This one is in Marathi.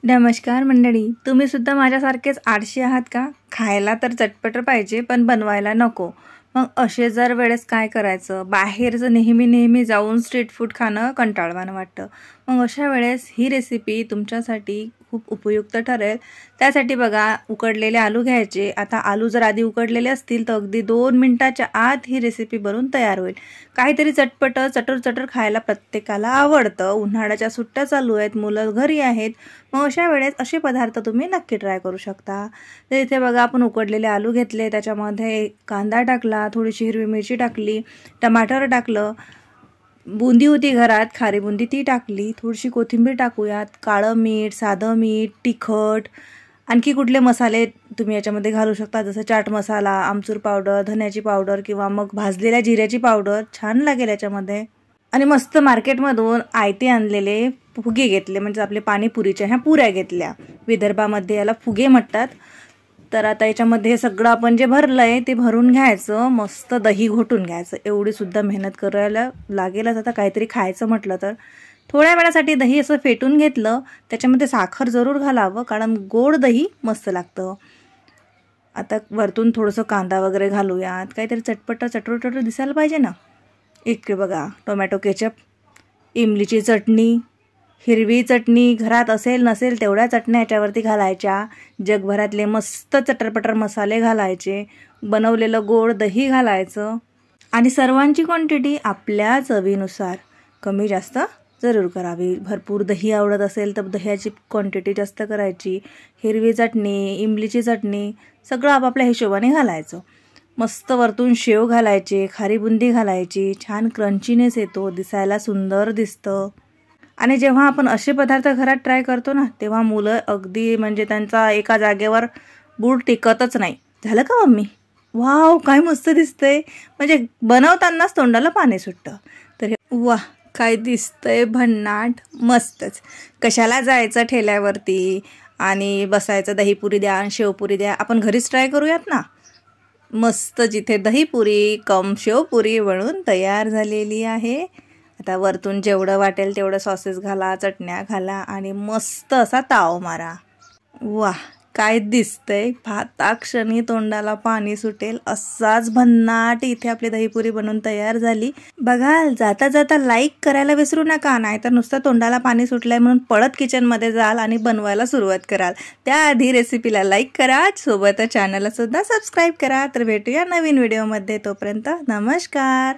नमस्कार मंडळी, तुम्ही सुद्धा माझ्यासारखेच आळशी आहात का? खायला तर चटपट पाहिजे पण बनवायला नको. मग असे जर वेळेस काय करायचं? बाहेरचं नेहमी जाऊन स्ट्रीट फूड खाणं कंटाळवाणं वाटतं. मग अशा वेळेस ही रेसिपी तुमच्यासाठी खूप उपयुक्त ठरेल. त्यासाठी बघा, उकडलेले आलू घ्यायचे. आता आलू जर आधी उकडलेले असतील तर अगदी 2 मिनिटाच्या आत ही रेसिपी बनवून तयार होईल. काहीतरी चटपट चटर खायला प्रत्येकाला आवडतं. उन्हाळ्याच्या सुट्ट्या चालू आहेत, मुलं घरी आहेत. मग अशा वेळेस असे पदार्थ तुम्ही नक्की ट्राय करू शकता. तर इथे बघा, आपण उकडलेले आलू घेतले, त्याच्यामध्ये कांदा टाकला, थोडीशी हिरवी मिरची टाकली, टमाटर टाकलं, बुंदी होती घरात, खारी बुंदी ती टाकली, थोडीशी कोथिंबीर टाकूयात, काळं मीठ, साधं मीठ, तिखट, आणखी कुठले मसाले तुम्ही याच्यामध्ये घालू शकता, जसं चाट मसाला, आमचूर पावडर, धन्याची पावडर किंवा मग भाजलेल्या जिऱ्याची पावडर छान लागेल याच्यामध्ये. आणि मस्त मार्केटमधून आयते आणलेले फुगे घेतले, म्हणजे आपले पाणीपुरीच्या ह्या पुऱ्या घेतल्या. विदर्भामध्ये याला फुगे म्हणतात. तर आता याच्यामध्ये हे सगळं आपण जे भरलं आहे ते भरून घ्यायचं, मस्त दही घोटून घ्यायचं. एवढी सुद्धा मेहनत करायला लागेलच आता काहीतरी खायचं म्हटलं तर. थोड्या वेळासाठी दही असं फेटून घेतलं, त्याच्यामध्ये साखर जरूर घालावं कारण गोड दही मस्त लागतं. आता वरतून थोडंसं कांदा वगैरे घालूयात, काहीतरी चटपट दिसायला पाहिजे ना. इकडे बघा, टोमॅटो केचप, इमलीची चटणी, हिरवी चटणी घरात असेल नसेल तेवढ्या चटण्या याच्यावरती घालायच्या. जगभरातले मस्त चटरपटर मसाले घालायचे, बनवलेलं गोड दही घालायचं आणि सर्वांची क्वांटिटी आपल्या चवीनुसार कमी जास्त जरूर करावी. भरपूर दही आवडत असेल तर दह्याची क्वांटिटी जास्त करायची. हिरवी चटणी, इमलीची चटणी सगळं आपापल्या हिशोबाने घालायचं. मस्त वरतून शेव घालायचे, खारी बुंदी घालायची, छान क्रंचीनेस येतो, दिसायला सुंदर दिसतं. आणि जेव्हा आपण असे पदार्थ घरात ट्राय करतो ना, तेव्हा मुलं अगदी म्हणजे त्यांचा एका जागेवर बूट टिकतच नाही. झालं का मम्मी? वाव, काय मस्त दिसतंय. म्हणजे बनवतानाच तोंडाला पाणी सुटतं. तर हे वाह, काय दिसतंय भन्नाट, मस्तच. कशाला जायचं ठेल्यावरती आणि बसायचं, दहीपुरी द्या, शेवपुरी द्या, आपण घरीच ट्राय करूयात ना. मस्त जिथे दहीपुरी कम शेवपुरी बनून तयार झालेली आहे. आता वरतून जेवढं वाटेल तेवढं सॉसेस घाला, चटण्या घाला आणि मस्त असा ताव मारा. वाह, काय दिसतंय. भाताक्षणी तोंडाला पाणी सुटेल असाच भन्नाट इथे आपली दहीपुरी बनवून तयार झाली. बघा, जाता जाता लाईक करायला विसरू नका, नाहीतर नुसतं तोंडाला पाणी सुटलंय म्हणून पळत किचनमध्ये जाल आणि बनवायला सुरुवात कराल. त्याआधी रेसिपीला लाईक करा, सोबत चॅनलला सुद्धा सबस्क्राईब करा. तर भेटूया नवीन व्हिडिओमध्ये. तोपर्यंत नमस्कार.